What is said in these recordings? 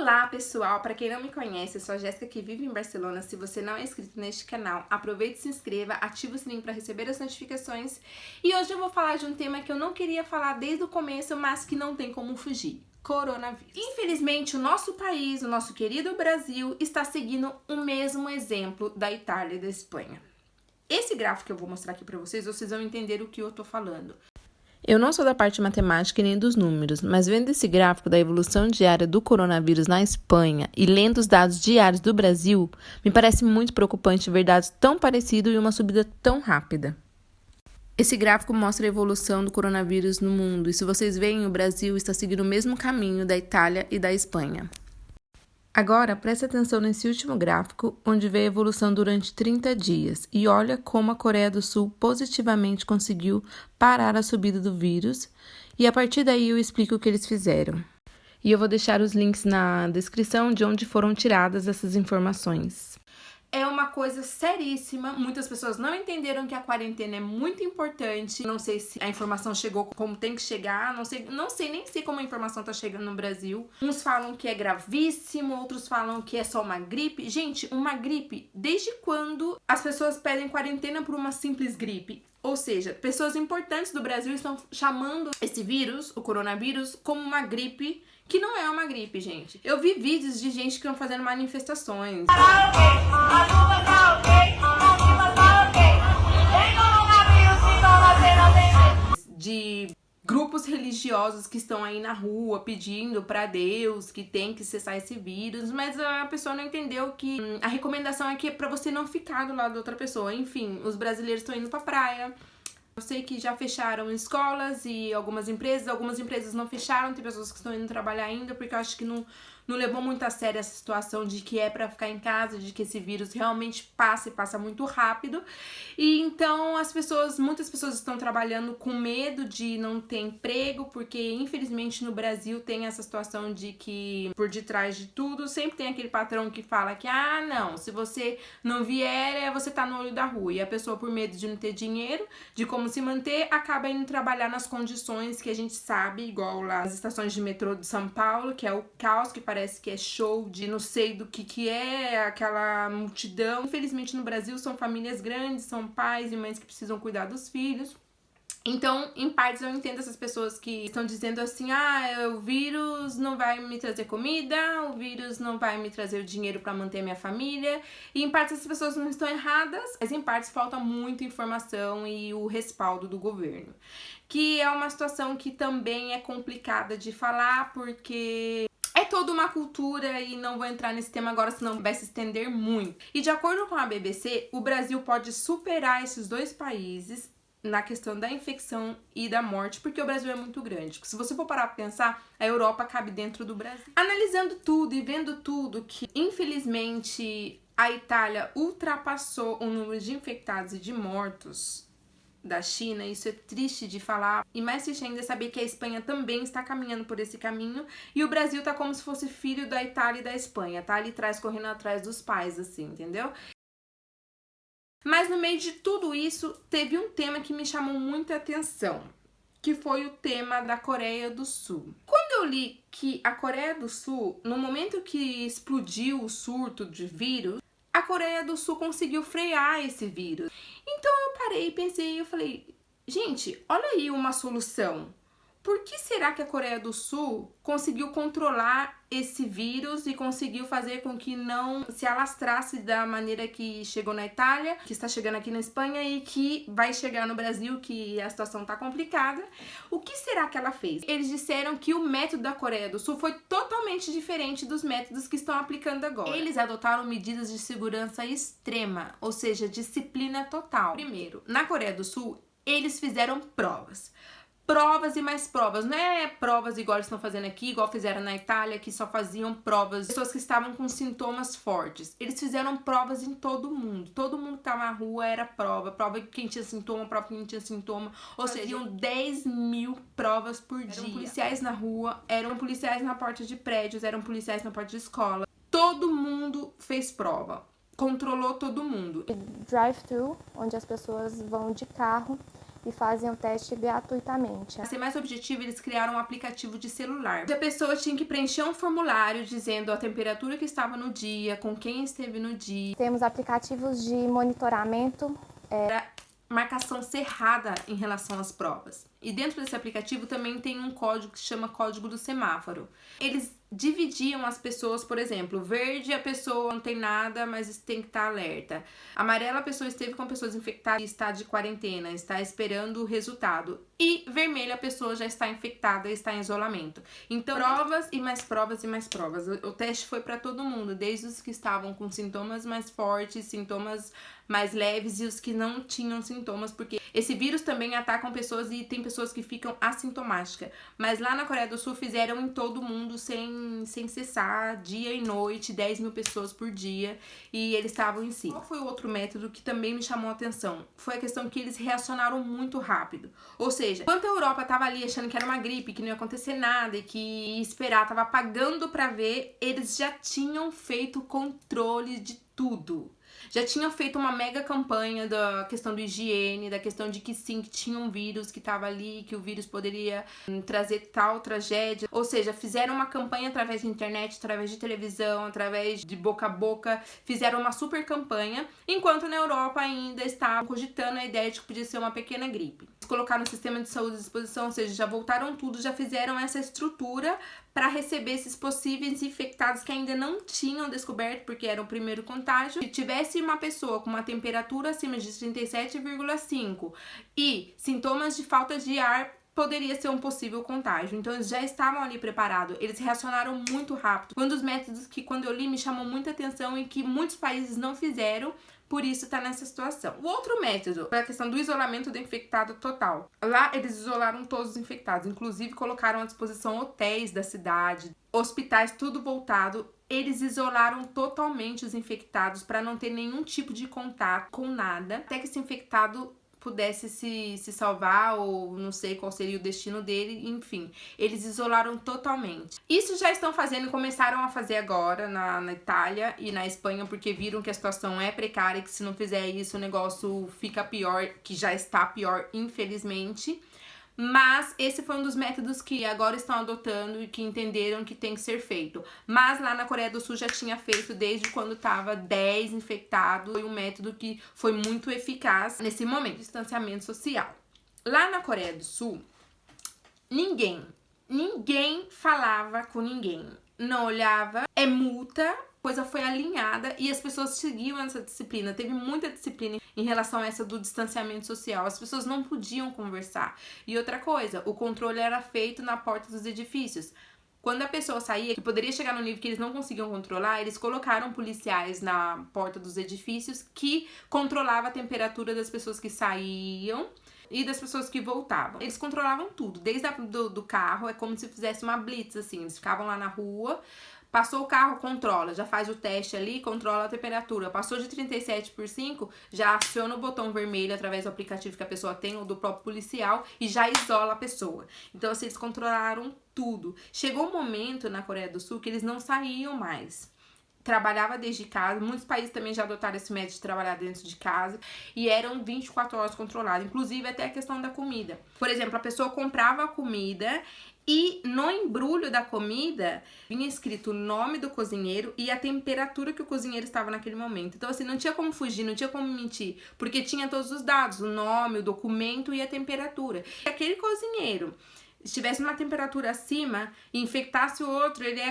Olá pessoal, para quem não me conhece, eu sou a Jéssica que vive em Barcelona. Se você não é inscrito neste canal, aproveite e se inscreva, ative o sininho para receber as notificações. E hoje eu vou falar de um tema que eu não queria falar desde o começo, mas que não tem como fugir: coronavírus. Infelizmente, o nosso país, o nosso querido Brasil, está seguindo o mesmo exemplo da Itália e da Espanha. Esse gráfico que eu vou mostrar aqui para vocês vão entender o que eu tô falando. Eu não sou da parte matemática e nem dos números, mas vendo esse gráfico da evolução diária do coronavírus na Espanha e lendo os dados diários do Brasil, me parece muito preocupante ver dados tão parecidos e uma subida tão rápida. Esse gráfico mostra a evolução do coronavírus no mundo, e se vocês veem, o Brasil está seguindo o mesmo caminho da Itália e da Espanha. Agora, preste atenção nesse último gráfico, onde vê a evolução durante 30 dias, e olha como a Coreia do Sul positivamente conseguiu parar a subida do vírus, e a partir daí eu explico o que eles fizeram. E eu vou deixar os links na descrição de onde foram tiradas essas informações. É uma coisa seríssima, muitas pessoas não entenderam que a quarentena é muito importante. Não sei se a informação chegou como tem que chegar, não sei nem se como a informação tá chegando no Brasil. Uns falam que é gravíssimo, outros falam que é só uma gripe. Gente, uma gripe, desde quando as pessoas pedem quarentena por uma simples gripe? Ou seja, pessoas importantes do Brasil estão chamando esse vírus, o coronavírus, como uma gripe, que não é uma gripe, gente. Eu vi vídeos de gente que estão fazendo manifestações. De grupos religiosos que estão aí na rua pedindo pra Deus que tem que cessar esse vírus, mas a pessoa não entendeu que a recomendação é que é pra você não ficar do lado da outra pessoa. Enfim, os brasileiros estão indo pra praia. Eu sei que já fecharam escolas e algumas empresas não fecharam, tem pessoas que estão indo trabalhar ainda, porque eu acho que não levou muito a sério essa situação de que é pra ficar em casa, de que esse vírus realmente passa e passa muito rápido. E então muitas pessoas estão trabalhando com medo de não ter emprego, porque infelizmente no Brasil tem essa situação de que por detrás de tudo sempre tem aquele patrão que fala que não, se você não vier, você tá no olho da rua. E a pessoa, por medo de não ter dinheiro, de como se manter, acaba indo trabalhar nas condições que a gente sabe, igual lá as estações de metrô de São Paulo, que é o caos, que parece que é show de não sei do que é aquela multidão. Infelizmente no Brasil são famílias grandes, são pais e mães que precisam cuidar dos filhos. Então, em partes, eu entendo essas pessoas que estão dizendo assim: o vírus não vai me trazer comida, o vírus não vai me trazer o dinheiro para manter minha família. E em partes essas pessoas não estão erradas, mas em partes falta muita informação e o respaldo do governo. Que é uma situação que também é complicada de falar, porque é toda uma cultura e não vou entrar nesse tema agora, senão vai se estender muito. E de acordo com a BBC, o Brasil pode superar esses dois países na questão da infecção e da morte, porque o Brasil é muito grande. Se você for parar pra pensar, a Europa cabe dentro do Brasil. Analisando tudo e vendo tudo, que infelizmente a Itália ultrapassou o número de infectados e de mortos da China, isso é triste de falar, e mais triste ainda é saber que a Espanha também está caminhando por esse caminho, e o Brasil tá como se fosse filho da Itália e da Espanha, tá ali atrás, correndo atrás dos pais, assim, entendeu? Mas no meio de tudo isso, teve um tema que me chamou muita atenção, que foi o tema da Coreia do Sul. Quando eu li que a Coreia do Sul, no momento que explodiu o surto de vírus, a Coreia do Sul conseguiu frear esse vírus. Então eu parei e pensei, eu falei, gente, olha aí uma solução. Por que será que a Coreia do Sul conseguiu controlar esse vírus e conseguiu fazer com que não se alastrasse da maneira que chegou na Itália, que está chegando aqui na Espanha e que vai chegar no Brasil, que a situação está complicada? O que será que ela fez? Eles disseram que o método da Coreia do Sul foi totalmente diferente dos métodos que estão aplicando agora. Eles adotaram medidas de segurança extrema, ou seja, disciplina total. Primeiro, na Coreia do Sul, eles fizeram provas e mais provas, não é provas igual eles estão fazendo aqui, igual fizeram na Itália, que só faziam provas, pessoas que estavam com sintomas fortes. Eles fizeram provas em todo mundo que tava na rua era prova de quem tinha sintoma, prova de quem tinha sintoma, ou seja, iam 10 mil provas por dia. Eram policiais na rua, eram policiais na porta de prédios, eram policiais na porta de escola. Todo mundo fez prova, controlou todo mundo. Drive-thru, onde as pessoas vão de carro e fazem o teste gratuitamente. Para ser mais objetivo, eles criaram um aplicativo de celular. A pessoa tinha que preencher um formulário dizendo a temperatura que estava no dia, com quem esteve no dia. Temos aplicativos de monitoramento. Marcação cerrada em relação às provas. E dentro desse aplicativo também tem um código que se chama código do semáforo. Eles dividiam as pessoas, por exemplo, verde a pessoa não tem nada, mas tem que estar alerta. Amarela a pessoa esteve com pessoas infectadas e está de quarentena, está esperando o resultado. E vermelha a pessoa já está infectada e está em isolamento. Então, provas e mais provas e mais provas. O teste foi para todo mundo, desde os que estavam com sintomas mais fortes, sintomas mais leves e os que não tinham sintomas, porque esse vírus também ataca pessoas e tem pessoas que ficam assintomáticas. Mas lá na Coreia do Sul fizeram em todo mundo sem cessar, dia e noite, 10 mil pessoas por dia, e eles estavam em si. Qual foi o outro método que também me chamou a atenção? Foi a questão que eles reacionaram muito rápido. Ou seja, enquanto a Europa tava ali achando que era uma gripe, que não ia acontecer nada e que ia esperar, tava pagando pra ver, eles já tinham feito controle de tudo. Já tinham feito uma mega campanha da questão do higiene, da questão de que sim, que tinha um vírus que estava ali, que o vírus poderia trazer tal tragédia. Ou seja, fizeram uma campanha através de internet, através de televisão, através de boca a boca, fizeram uma super campanha, enquanto na Europa ainda estavam cogitando a ideia de que podia ser uma pequena gripe. Eles colocaram o sistema de saúde à disposição, ou seja, já voltaram tudo, já fizeram essa estrutura para receber esses possíveis infectados que ainda não tinham descoberto, porque era o primeiro contágio. Se tivesse uma pessoa com uma temperatura acima de 37,5 e sintomas de falta de ar, poderia ser um possível contágio. Então eles já estavam ali preparados, eles reacionaram muito rápido. Um dos métodos que quando eu li me chamou muita atenção e que muitos países não fizeram, por isso tá nessa situação. O outro método foi a questão do isolamento do infectado total. Lá eles isolaram todos os infectados, inclusive colocaram à disposição hotéis da cidade, hospitais, tudo voltado. Eles isolaram totalmente os infectados para não ter nenhum tipo de contato com nada, até que esse infectado pudesse se salvar, ou não sei qual seria o destino dele, enfim. Eles isolaram totalmente. Isso já estão fazendo, começaram a fazer agora na Itália e na Espanha, porque viram que a situação é precária e que se não fizer isso o negócio fica pior, que já está pior, infelizmente. Mas esse foi um dos métodos que agora estão adotando e que entenderam que tem que ser feito. Mas lá na Coreia do Sul já tinha feito desde quando estava 10 infectados. Foi um método que foi muito eficaz nesse momento. Distanciamento social. Lá na Coreia do Sul, ninguém falava com ninguém. Não olhava, é multa. A coisa foi alinhada e as pessoas seguiam essa disciplina. Teve muita disciplina em relação a essa do distanciamento social. As pessoas não podiam conversar. E outra coisa, o controle era feito na porta dos edifícios. Quando a pessoa saía, que poderia chegar no nível que eles não conseguiam controlar, eles colocaram policiais na porta dos edifícios que controlava a temperatura das pessoas que saíam e das pessoas que voltavam. Eles controlavam tudo, desde do carro, é como se fizesse uma blitz, assim. Eles ficavam lá na rua, passou o carro, controla, já faz o teste ali, controla a temperatura. Passou de 37 por 5, já aciona o botão vermelho através do aplicativo que a pessoa tem ou do próprio policial e já isola a pessoa. Então, assim, eles controlaram tudo. Chegou um momento na Coreia do Sul que eles não saíam mais. Trabalhava desde casa, muitos países também já adotaram esse método de trabalhar dentro de casa e eram 24 horas controlados, inclusive até a questão da comida. Por exemplo, a pessoa comprava a comida e no embrulho da comida vinha escrito o nome do cozinheiro e a temperatura que o cozinheiro estava naquele momento. Então, assim, não tinha como fugir, não tinha como mentir, porque tinha todos os dados, o nome, o documento e a temperatura. E aquele cozinheiro estivesse numa temperatura acima e infectasse o outro, ele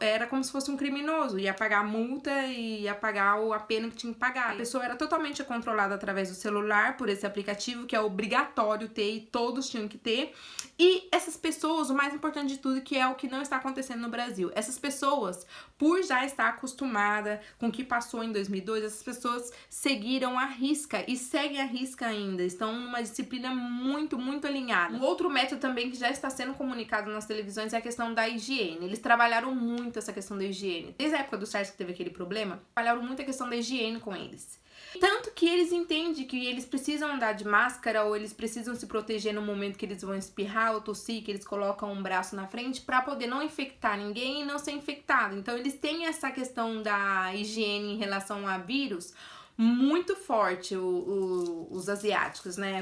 era como se fosse um criminoso, ia pagar a multa e ia pagar a pena que tinha que pagar. A pessoa era totalmente controlada através do celular, por esse aplicativo, que é obrigatório ter e todos tinham que ter. E essas pessoas, o mais importante de tudo, que é o que não está acontecendo no Brasil, essas pessoas, por já estar acostumada com o que passou em 2002, essas pessoas seguiram à risca e seguem à risca ainda, estão numa disciplina muito, muito alinhada. Um outro método também que já está sendo comunicado nas televisões é a questão da higiene. Eles trabalharam muito essa questão da higiene. Desde a época do SARS que teve aquele problema, trabalharam muito a questão da higiene com eles. Tanto que eles entendem que eles precisam andar de máscara ou eles precisam se proteger no momento que eles vão espirrar ou tossir, que eles colocam um braço na frente para poder não infectar ninguém e não ser infectado. Então eles têm essa questão da higiene em relação a vírus muito forte, os asiáticos, né?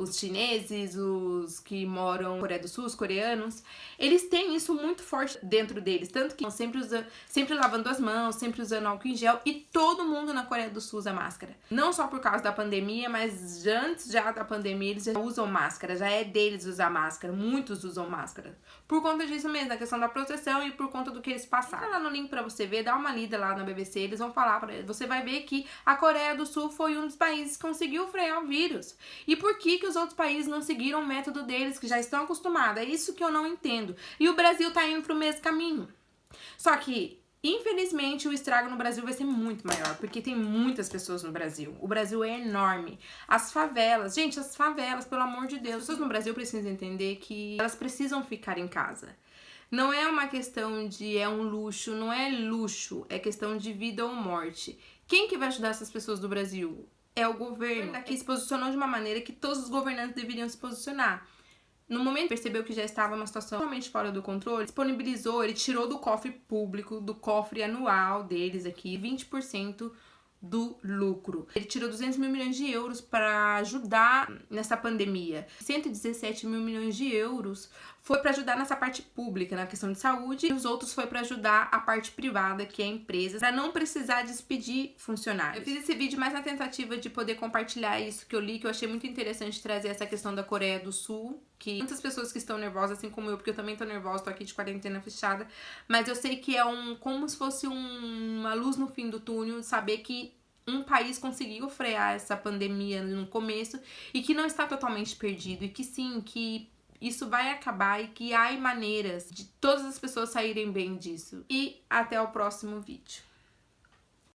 os chineses, os que moram na Coreia do Sul, os coreanos, eles têm isso muito forte dentro deles, tanto que estão sempre lavando as mãos, sempre usando álcool em gel, e todo mundo na Coreia do Sul usa máscara. Não só por causa da pandemia, mas antes já da pandemia eles já usam máscara, já é deles usar máscara, muitos usam máscara. Por conta disso mesmo, da questão da proteção e por conta do que eles passaram. Entra lá no link pra você ver, dá uma lida lá na BBC, eles vão falar pra você vai ver que a Coreia do Sul foi um dos países que conseguiu frear o vírus. E por que os outros países não seguiram o método deles, que já estão acostumados? É isso que eu não entendo. E o Brasil tá indo pro mesmo caminho. Só que, infelizmente, o estrago no Brasil vai ser muito maior, porque tem muitas pessoas no Brasil. O Brasil é enorme. As favelas, gente, as favelas, pelo amor de Deus, as pessoas no Brasil precisam entender que elas precisam ficar em casa. Não é uma questão de é um luxo, não é luxo, é questão de vida ou morte. Quem que vai ajudar essas pessoas do Brasil? É o governo, que se posicionou de uma maneira que todos os governantes deveriam se posicionar. No momento percebeu que já estava uma situação totalmente fora do controle, disponibilizou, ele tirou do cofre público, do cofre anual deles aqui, 20% do lucro. Ele tirou 200 mil milhões de euros para ajudar nessa pandemia. 117 mil milhões de euros foi para ajudar nessa parte pública, na questão de saúde, e os outros foi para ajudar a parte privada, que é a empresa, para não precisar despedir funcionários. Eu fiz esse vídeo mais na tentativa de poder compartilhar isso que eu li, que eu achei muito interessante trazer essa questão da Coreia do Sul, que muitas pessoas que estão nervosas, assim como eu, porque eu também tô nervosa, tô aqui de quarentena fechada, mas eu sei que é como se fosse uma luz no fim do túnel, saber que um país conseguiu frear essa pandemia no começo e que não está totalmente perdido, e que sim, que isso vai acabar e que há maneiras de todas as pessoas saírem bem disso. E até o próximo vídeo.